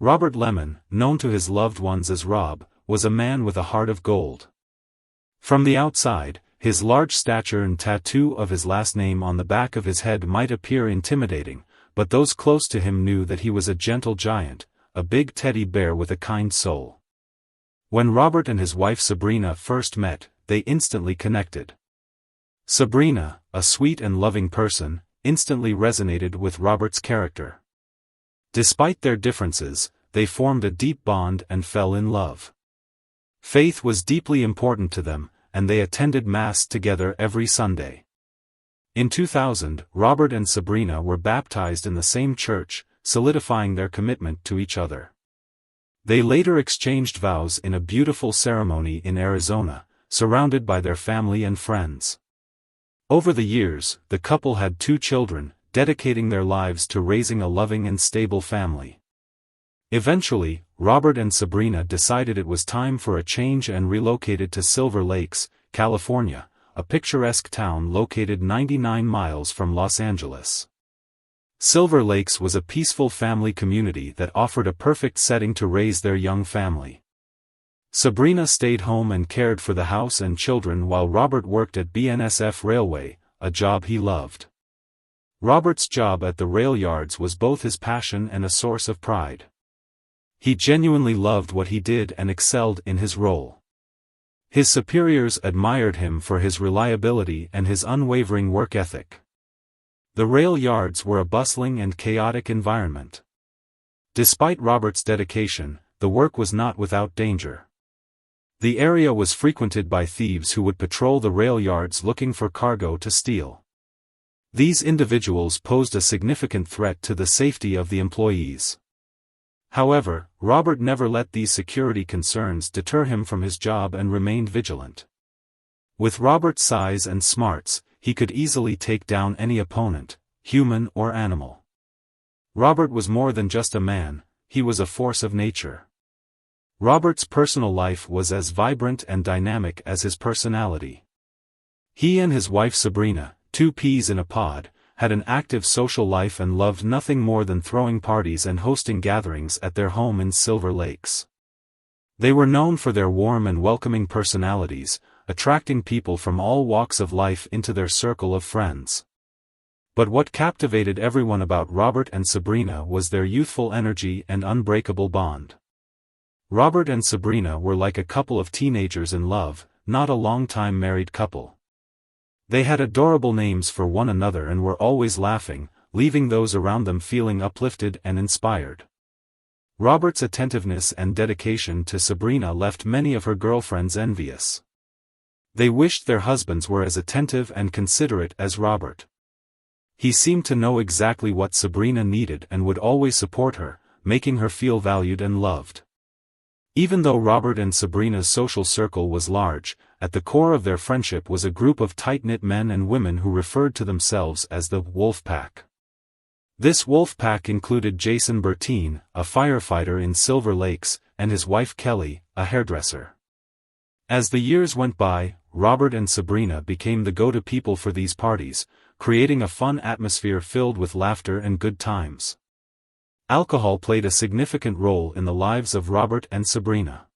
Robert Lemon, known to his loved ones as Rob, was a man with a heart of gold. From the outside, his large stature and tattoo of his last name on the back of his head might appear intimidating, but those close to him knew that he was a gentle giant, a big teddy bear with a kind soul. When Robert and his wife Sabrina first met, they instantly connected. Sabrina, a sweet and loving person, instantly resonated with Robert's character. Despite their differences, they formed a deep bond and fell in love. Faith was deeply important to them, and they attended Mass together every Sunday. In 2000, Robert and Sabrina were baptized in the same church, solidifying their commitment to each other. They later exchanged vows in a beautiful ceremony in Arizona, surrounded by their family and friends. Over the years, the couple had 2 children, dedicating their lives to raising a loving and stable family. Eventually, Robert and Sabrina decided it was time for a change and relocated to Silver Lakes, California, a picturesque town located 99 miles from Los Angeles. Silver Lakes was a peaceful family community that offered a perfect setting to raise their young family. Sabrina stayed home and cared for the house and children while Robert worked at BNSF Railway, a job he loved. Robert's job at the rail yards was both his passion and a source of pride. He genuinely loved what he did and excelled in his role. His superiors admired him for his reliability and his unwavering work ethic. The rail yards were a bustling and chaotic environment. Despite Robert's dedication, the work was not without danger. The area was frequented by thieves who would patrol the rail yards looking for cargo to steal. These individuals posed a significant threat to the safety of the employees. However, Robert never let these security concerns deter him from his job and remained vigilant. With Robert's size and smarts, he could easily take down any opponent, human or animal. Robert was more than just a man, he was a force of nature. Robert's personal life was as vibrant and dynamic as his personality. He and his wife Sabrina, 2 peas in a pod, had an active social life and loved nothing more than throwing parties and hosting gatherings at their home in Silver Lakes. They were known for their warm and welcoming personalities, attracting people from all walks of life into their circle of friends. But what captivated everyone about Robert and Sabrina was their youthful energy and unbreakable bond. Robert and Sabrina were like a couple of teenagers in love, not a long-time married couple. They had adorable names for one another and were always laughing, leaving those around them feeling uplifted and inspired. Robert's attentiveness and dedication to Sabrina left many of her girlfriends envious. They wished their husbands were as attentive and considerate as Robert. He seemed to know exactly what Sabrina needed and would always support her, making her feel valued and loved. Even though Robert and Sabrina's social circle was large, at the core of their friendship was a group of tight-knit men and women who referred to themselves as the Wolf Pack. This Wolf Pack included Jason Bertine, a firefighter in Silver Lakes, and his wife Kelly, a hairdresser. As the years went by, Robert and Sabrina became the go-to people for these parties, creating a fun atmosphere filled with laughter and good times. Alcohol played a significant role in the lives of Robert and Sabrina.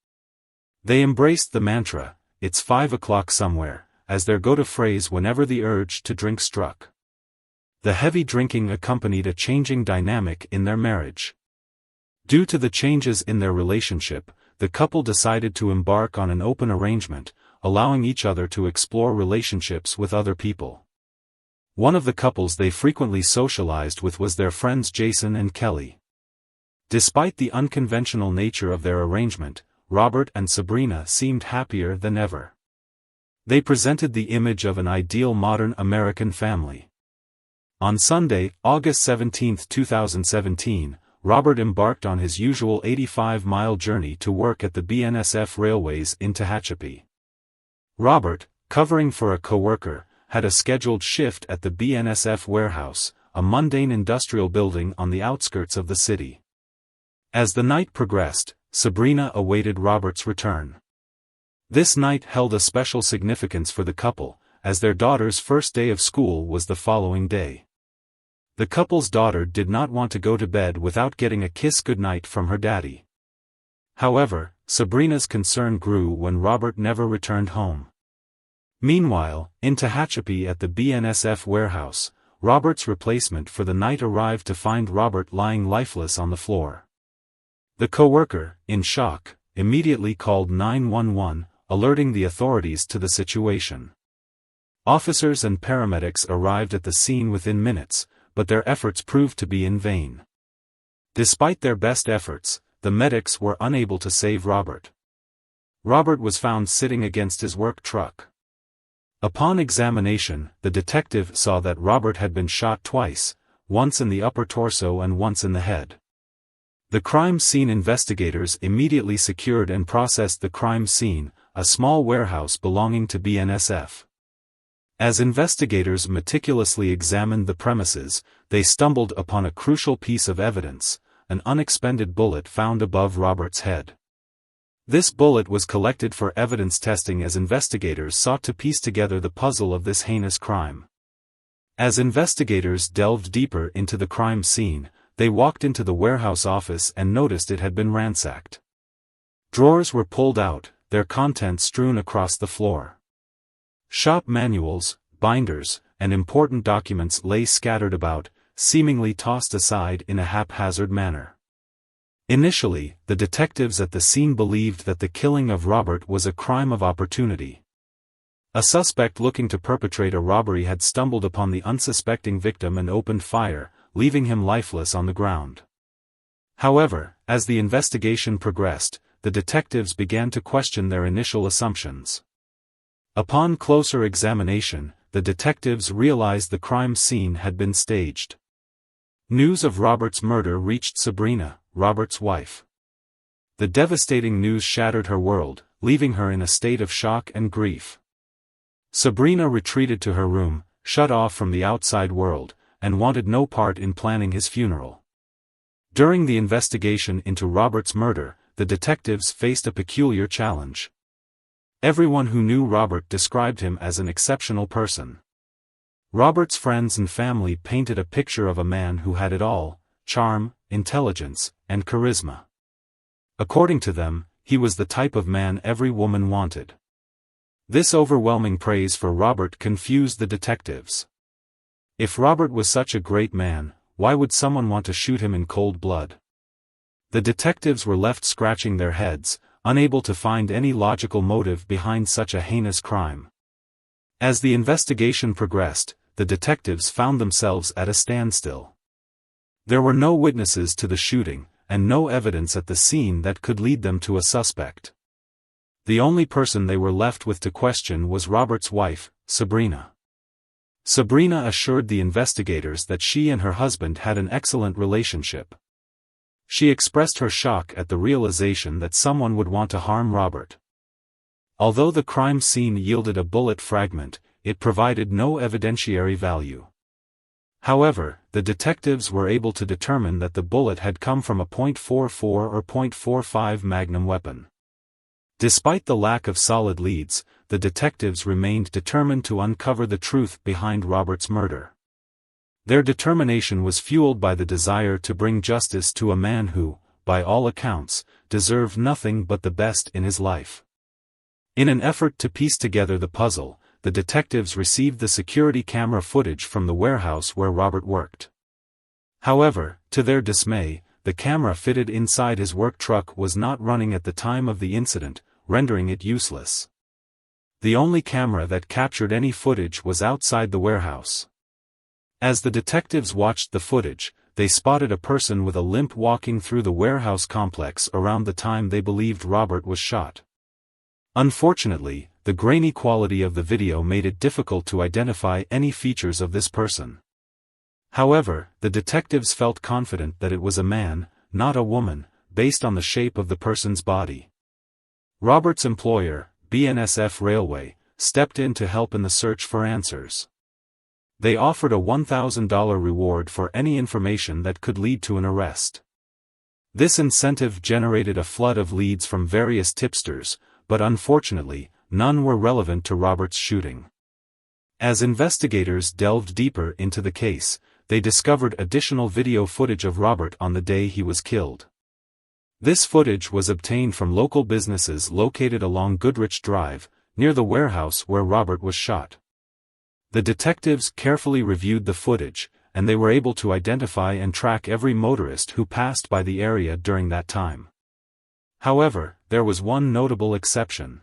They embraced the mantra, "It's 5 o'clock somewhere," as their go-to phrase whenever the urge to drink struck. The heavy drinking accompanied a changing dynamic in their marriage. Due to the changes in their relationship, the couple decided to embark on an open arrangement, allowing each other to explore relationships with other people. One of the couples they frequently socialized with was their friends Jason and Kelly. Despite the unconventional nature of their arrangement, Robert and Sabrina seemed happier than ever. They presented the image of an ideal modern American family. On Sunday, August 17, 2017, Robert embarked on his usual 85-mile journey to work at the BNSF Railways in Tehachapi. Robert, covering for a coworker, had a scheduled shift at the BNSF warehouse, a mundane industrial building on the outskirts of the city. As the night progressed, Sabrina awaited Robert's return. This night held a special significance for the couple, as their daughter's first day of school was the following day. The couple's daughter did not want to go to bed without getting a kiss goodnight from her daddy. However, Sabrina's concern grew when Robert never returned home. Meanwhile, in Tehachapi at the BNSF warehouse, Robert's replacement for the night arrived to find Robert lying lifeless on the floor. The co-worker, in shock, immediately called 911, alerting the authorities to the situation. Officers and paramedics arrived at the scene within minutes, but their efforts proved to be in vain. Despite their best efforts, the medics were unable to save Robert. Robert was found sitting against his work truck. Upon examination, the detective saw that Robert had been shot twice, once in the upper torso and once in the head. The crime scene investigators immediately secured and processed the crime scene, a small warehouse belonging to BNSF. As investigators meticulously examined the premises, they stumbled upon a crucial piece of evidence, an unexpended bullet found above Robert's head. This bullet was collected for evidence testing as investigators sought to piece together the puzzle of this heinous crime. As investigators delved deeper into the crime scene, they walked into the warehouse office and noticed it had been ransacked. Drawers were pulled out, their contents strewn across the floor. Shop manuals, binders, and important documents lay scattered about, seemingly tossed aside in a haphazard manner. Initially, the detectives at the scene believed that the killing of Robert was a crime of opportunity. A suspect looking to perpetrate a robbery had stumbled upon the unsuspecting victim and opened fire, leaving him lifeless on the ground. However, as the investigation progressed, the detectives began to question their initial assumptions. Upon closer examination, the detectives realized the crime scene had been staged. News of Robert's murder reached Sabrina, Robert's wife. The devastating news shattered her world, leaving her in a state of shock and grief. Sabrina retreated to her room, shut off from the outside world, and wanted no part in planning his funeral. During the investigation into Robert's murder, the detectives faced a peculiar challenge. Everyone who knew Robert described him as an exceptional person. Robert's friends and family painted a picture of a man who had it all: charm, intelligence, and charisma. According to them, he was the type of man every woman wanted. This overwhelming praise for Robert confused the detectives. If Robert was such a great man, why would someone want to shoot him in cold blood? The detectives were left scratching their heads, unable to find any logical motive behind such a heinous crime. As the investigation progressed, the detectives found themselves at a standstill. There were no witnesses to the shooting, and no evidence at the scene that could lead them to a suspect. The only person they were left with to question was Robert's wife, Sabrina. Sabrina assured the investigators that she and her husband had an excellent relationship. She expressed her shock at the realization that someone would want to harm Robert. Although the crime scene yielded a bullet fragment, it provided no evidentiary value. However, the detectives were able to determine that the bullet had come from a .44 or .45 Magnum weapon. Despite the lack of solid leads, the detectives remained determined to uncover the truth behind Robert's murder. Their determination was fueled by the desire to bring justice to a man who, by all accounts, deserved nothing but the best in his life. In an effort to piece together the puzzle, the detectives received the security camera footage from the warehouse where Robert worked. However, to their dismay, the camera fitted inside his work truck was not running at the time of the incident, rendering it useless. The only camera that captured any footage was outside the warehouse. As the detectives watched the footage, they spotted a person with a limp walking through the warehouse complex around the time they believed Robert was shot. Unfortunately, the grainy quality of the video made it difficult to identify any features of this person. However, the detectives felt confident that it was a man, not a woman, based on the shape of the person's body. Robert's employer, BNSF Railway, stepped in to help in the search for answers. They offered a $1,000 reward for any information that could lead to an arrest. This incentive generated a flood of leads from various tipsters, but unfortunately, none were relevant to Robert's shooting. As investigators delved deeper into the case, they discovered additional video footage of Robert on the day he was killed. This footage was obtained from local businesses located along Goodrich Drive, near the warehouse where Robert was shot. The detectives carefully reviewed the footage, and they were able to identify and track every motorist who passed by the area during that time. However, there was one notable exception.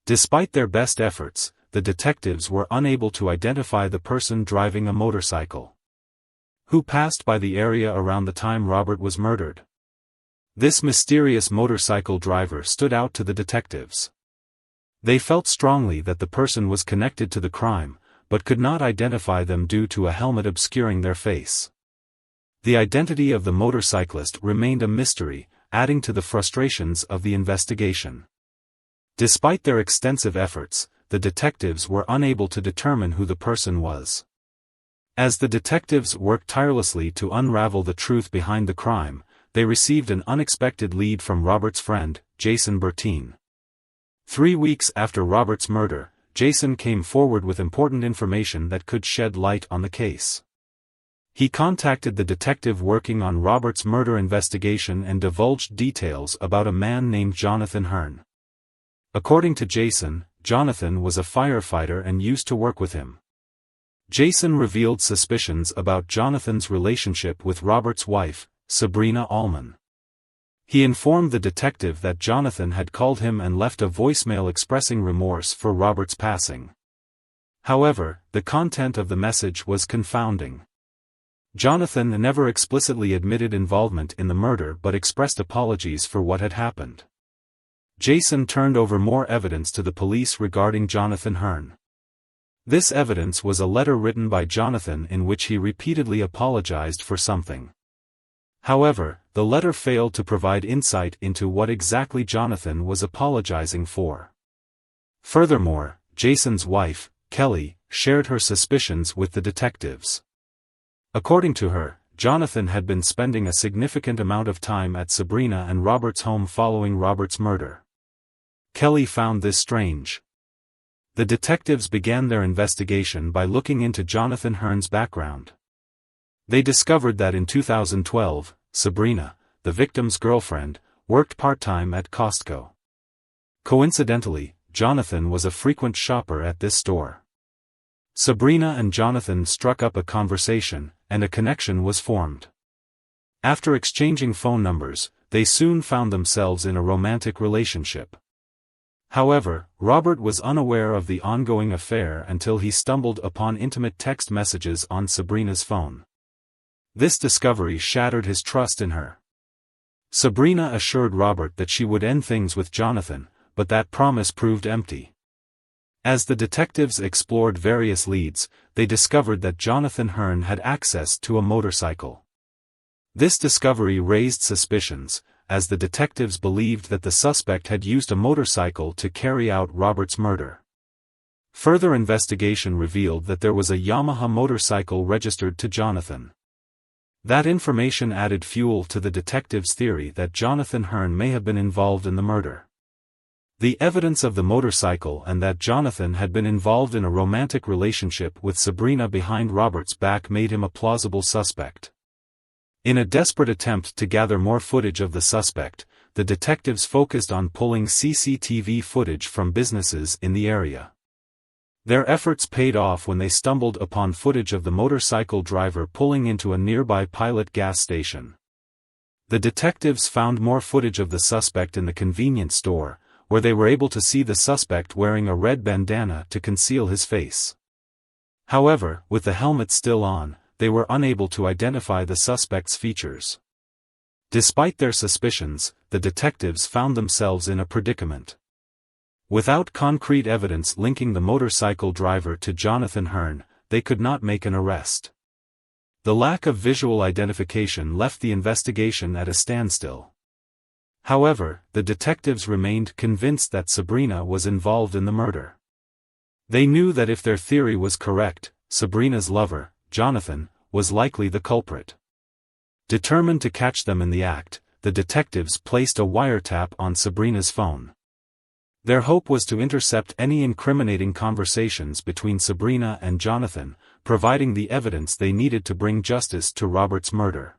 Despite their best efforts, the detectives were unable to identify the person driving a motorcycle who passed by the area around the time Robert was murdered. This mysterious motorcycle driver stood out to the detectives. They felt strongly that the person was connected to the crime, but could not identify them due to a helmet obscuring their face. The identity of the motorcyclist remained a mystery, adding to the frustrations of the investigation. Despite their extensive efforts, the detectives were unable to determine who the person was. As the detectives worked tirelessly to unravel the truth behind the crime, they received an unexpected lead from Robert's friend, Jason Bertine. 3 weeks after Robert's murder, Jason came forward with important information that could shed light on the case. He contacted the detective working on Robert's murder investigation and divulged details about a man named Jonathan Hearn. According to Jason, Jonathan was a firefighter and used to work with him. Jason revealed suspicions about Jonathan's relationship with Robert's wife, Sabrina Allman. He informed the detective that Jonathan had called him and left a voicemail expressing remorse for Robert's passing. However, the content of the message was confounding. Jonathan never explicitly admitted involvement in the murder but expressed apologies for what had happened. Jason turned over more evidence to the police regarding Jonathan Hearn. This evidence was a letter written by Jonathan in which he repeatedly apologized for something. However, the letter failed to provide insight into what exactly Jonathan was apologizing for. Furthermore, Jason's wife, Kelly, shared her suspicions with the detectives. According to her, Jonathan had been spending a significant amount of time at Sabrina and Robert's home following Robert's murder. Kelly found this strange. The detectives began their investigation by looking into Jonathan Hearn's background. They discovered that in 2012, Sabrina, the victim's girlfriend, worked part-time at Costco. Coincidentally, Jonathan was a frequent shopper at this store. Sabrina and Jonathan struck up a conversation, and a connection was formed. After exchanging phone numbers, they soon found themselves in a romantic relationship. However, Robert was unaware of the ongoing affair until he stumbled upon intimate text messages on Sabrina's phone. This discovery shattered his trust in her. Sabrina assured Robert that she would end things with Jonathan, but that promise proved empty. As the detectives explored various leads, they discovered that Jonathan Hearn had access to a motorcycle. This discovery raised suspicions, as the detectives believed that the suspect had used a motorcycle to carry out Robert's murder. Further investigation revealed that there was a Yamaha motorcycle registered to Jonathan. That information added fuel to the detectives' theory that Jonathan Hearn may have been involved in the murder. The evidence of the motorcycle and that Jonathan had been involved in a romantic relationship with Sabrina behind Robert's back made him a plausible suspect. In a desperate attempt to gather more footage of the suspect, the detectives focused on pulling CCTV footage from businesses in the area. Their efforts paid off when they stumbled upon footage of the motorcycle driver pulling into a nearby Pilot gas station. The detectives found more footage of the suspect in the convenience store, where they were able to see the suspect wearing a red bandana to conceal his face. However, with the helmet still on, they were unable to identify the suspect's features. Despite their suspicions, the detectives found themselves in a predicament. Without concrete evidence linking the motorcycle driver to Jonathan Hearn, they could not make an arrest. The lack of visual identification left the investigation at a standstill. However, the detectives remained convinced that Sabrina was involved in the murder. They knew that if their theory was correct, Sabrina's lover, Jonathan, was likely the culprit. Determined to catch them in the act, the detectives placed a wiretap on Sabrina's phone. Their hope was to intercept any incriminating conversations between Sabrina and Jonathan, providing the evidence they needed to bring justice to Robert's murder.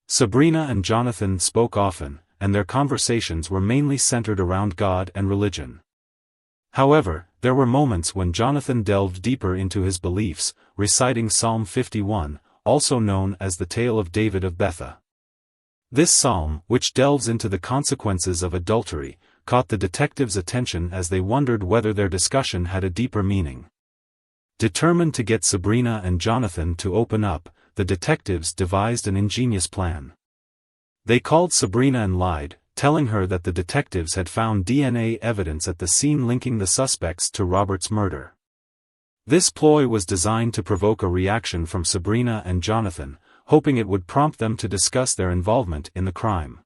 Sabrina and Jonathan spoke often, and their conversations were mainly centered around God and religion. However, there were moments when Jonathan delved deeper into his beliefs, reciting Psalm 51, also known as the Tale of David of Betha. This psalm, which delves into the consequences of adultery, caught the detectives' attention as they wondered whether their discussion had a deeper meaning. Determined to get Sabrina and Jonathan to open up, the detectives devised an ingenious plan. They called Sabrina and lied, telling her that the detectives had found DNA evidence at the scene linking the suspects to Robert's murder. This ploy was designed to provoke a reaction from Sabrina and Jonathan, hoping it would prompt them to discuss their involvement in the crime.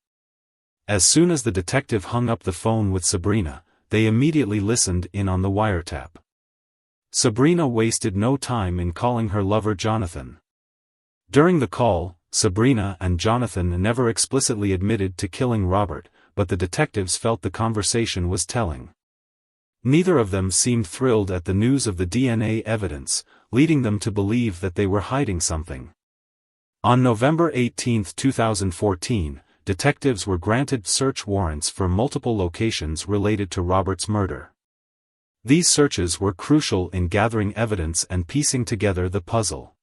As soon as the detective hung up the phone with Sabrina, they immediately listened in on the wiretap. Sabrina wasted no time in calling her lover Jonathan. During the call, Sabrina and Jonathan never explicitly admitted to killing Robert, but the detectives felt the conversation was telling. Neither of them seemed thrilled at the news of the DNA evidence, leading them to believe that they were hiding something. On November 18, 2014, detectives were granted search warrants for multiple locations related to Robert's murder. These searches were crucial in gathering evidence and piecing together the puzzle.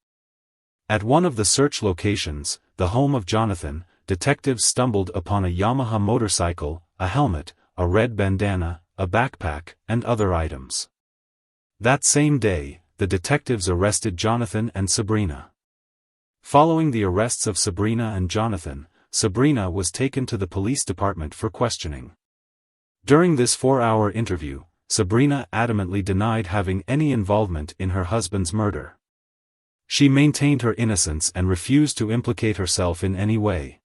At one of the search locations, the home of Jonathan, detectives stumbled upon a Yamaha motorcycle, a helmet, a red bandana, a backpack, and other items. That same day, the detectives arrested Jonathan and Sabrina. Following the arrests of Sabrina and Jonathan, Sabrina was taken to the police department for questioning. During this 4-hour interview, Sabrina adamantly denied having any involvement in her husband's murder. She maintained her innocence and refused to implicate herself in any way.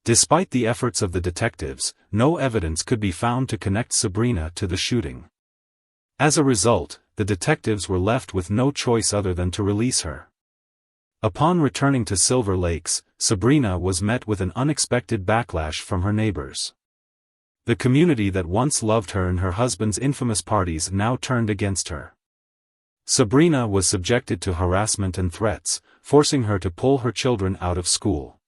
Despite the efforts of the detectives, no evidence could be found to connect Sabrina to the shooting. As a result, the detectives were left with no choice other than to release her. Upon returning to Silver Lakes, Sabrina was met with an unexpected backlash from her neighbors. The community that once loved her and her husband's infamous parties now turned against her. Sabrina was subjected to harassment and threats, forcing her to pull her children out of school.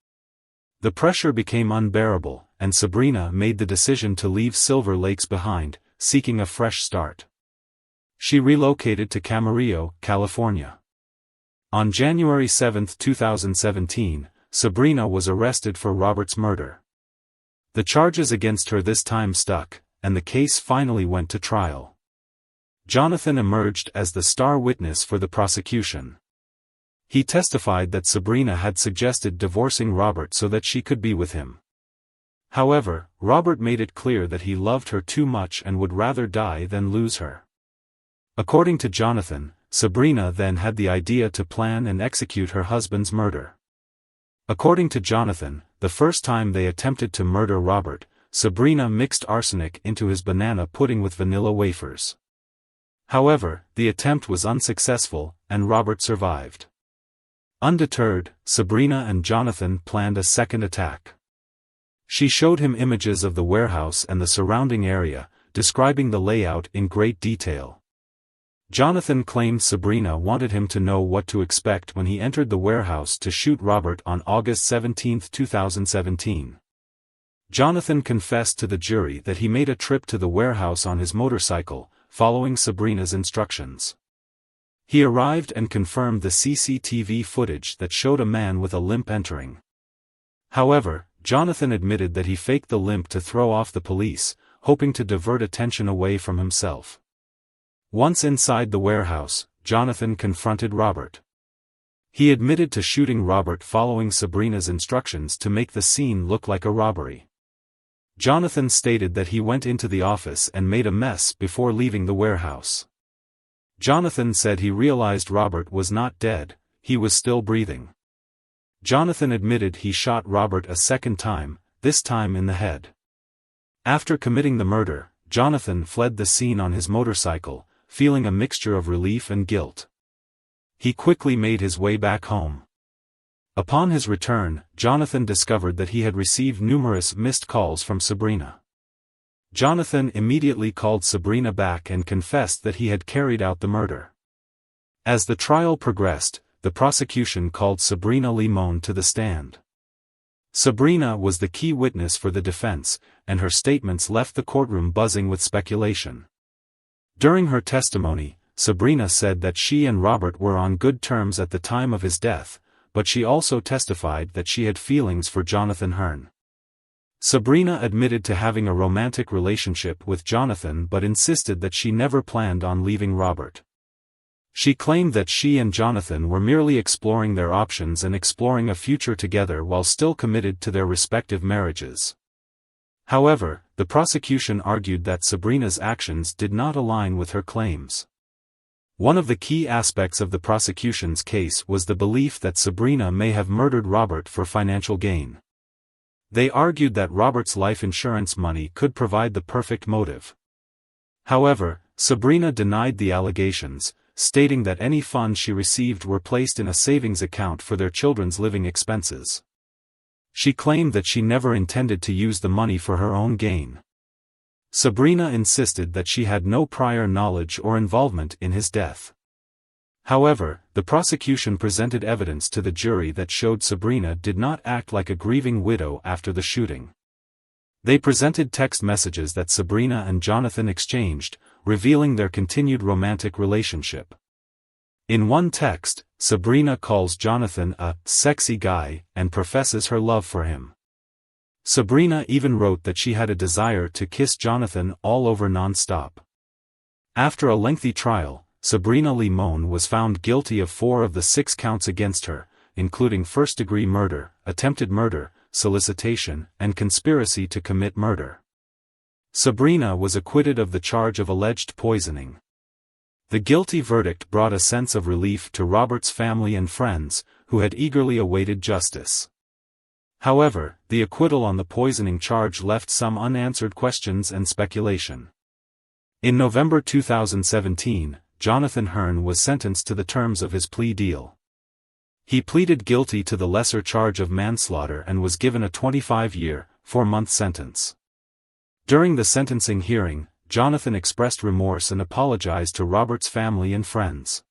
The pressure became unbearable, and Sabrina made the decision to leave Silver Lakes behind, seeking a fresh start. She relocated to Camarillo, California. On January 7, 2017, Sabrina was arrested for Robert's murder. The charges against her this time stuck, and the case finally went to trial. Jonathan emerged as the star witness for the prosecution. He testified that Sabrina had suggested divorcing Robert so that she could be with him. However, Robert made it clear that he loved her too much and would rather die than lose her. According to Jonathan, Sabrina then had the idea to plan and execute her husband's murder. According to Jonathan, the first time they attempted to murder Robert, Sabrina mixed arsenic into his banana pudding with vanilla wafers. However, the attempt was unsuccessful, and Robert survived. Undeterred, Sabrina and Jonathan planned a second attack. She showed him images of the warehouse and the surrounding area, describing the layout in great detail. Jonathan claimed Sabrina wanted him to know what to expect when he entered the warehouse to shoot Robert on August 17, 2017. Jonathan confessed to the jury that he made a trip to the warehouse on his motorcycle, following Sabrina's instructions. He arrived and confirmed the CCTV footage that showed a man with a limp entering. However, Jonathan admitted that he faked the limp to throw off the police, hoping to divert attention away from himself. Once inside the warehouse, Jonathan confronted Robert. He admitted to shooting Robert following Sabrina's instructions to make the scene look like a robbery. Jonathan stated that he went into the office and made a mess before leaving the warehouse. Jonathan said he realized Robert was not dead, he was still breathing. Jonathan admitted he shot Robert a second time, this time in the head. After committing the murder, Jonathan fled the scene on his motorcycle, feeling a mixture of relief and guilt. He quickly made his way back home. Upon his return, Jonathan discovered that he had received numerous missed calls from Sabrina. Jonathan immediately called Sabrina back and confessed that he had carried out the murder. As the trial progressed, the prosecution called Sabrina Limon to the stand. Sabrina was the key witness for the defense, and her statements left the courtroom buzzing with speculation. During her testimony, Sabrina said that she and Robert were on good terms at the time of his death, but she also testified that she had feelings for Jonathan Hearn. Sabrina admitted to having a romantic relationship with Jonathan but insisted that she never planned on leaving Robert. She claimed that she and Jonathan were merely exploring their options and exploring a future together while still committed to their respective marriages. However, the prosecution argued that Sabrina's actions did not align with her claims. One of the key aspects of the prosecution's case was the belief that Sabrina may have murdered Robert for financial gain. They argued that Robert's life insurance money could provide the perfect motive. However, Sabrina denied the allegations, stating that any funds she received were placed in a savings account for their children's living expenses. She claimed that she never intended to use the money for her own gain. Sabrina insisted that she had no prior knowledge or involvement in his death. However, the prosecution presented evidence to the jury that showed Sabrina did not act like a grieving widow after the shooting. They presented text messages that Sabrina and Jonathan exchanged, revealing their continued romantic relationship. In one text, Sabrina calls Jonathan a sexy guy and professes her love for him. Sabrina even wrote that she had a desire to kiss Jonathan all over non-stop. After a lengthy trial, Sabrina Limon was found guilty of 4 of the 6 counts against her, including first-degree murder, attempted murder, solicitation, and conspiracy to commit murder. Sabrina was acquitted of the charge of alleged poisoning. The guilty verdict brought a sense of relief to Robert's family and friends, who had eagerly awaited justice. However, the acquittal on the poisoning charge left some unanswered questions and speculation. In November 2017, Jonathan Hearn was sentenced to the terms of his plea deal. He pleaded guilty to the lesser charge of manslaughter and was given a 25-year, 4-month sentence. During the sentencing hearing, Jonathan expressed remorse and apologized to Robert's family and friends.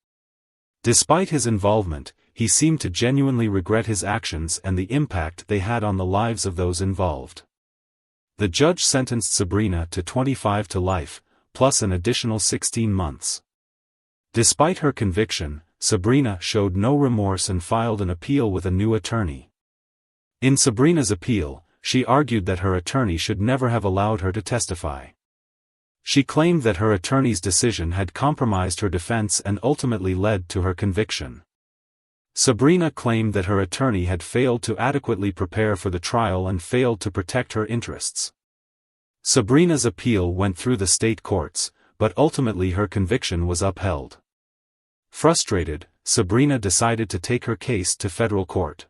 Despite his involvement, he seemed to genuinely regret his actions and the impact they had on the lives of those involved. The judge sentenced Sabrina to 25 to life, plus an additional 16 months. Despite her conviction, Sabrina showed no remorse and filed an appeal with a new attorney. In Sabrina's appeal, she argued that her attorney should never have allowed her to testify. She claimed that her attorney's decision had compromised her defense and ultimately led to her conviction. Sabrina claimed that her attorney had failed to adequately prepare for the trial and failed to protect her interests. Sabrina's appeal went through the state courts, but ultimately her conviction was upheld. Frustrated, Sabrina decided to take her case to federal court.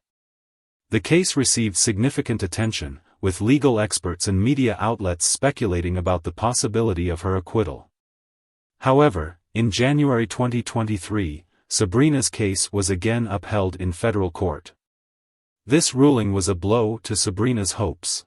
The case received significant attention, with legal experts and media outlets speculating about the possibility of her acquittal. However, in January 2023, Sabrina's case was again upheld in federal court. This ruling was a blow to Sabrina's hopes.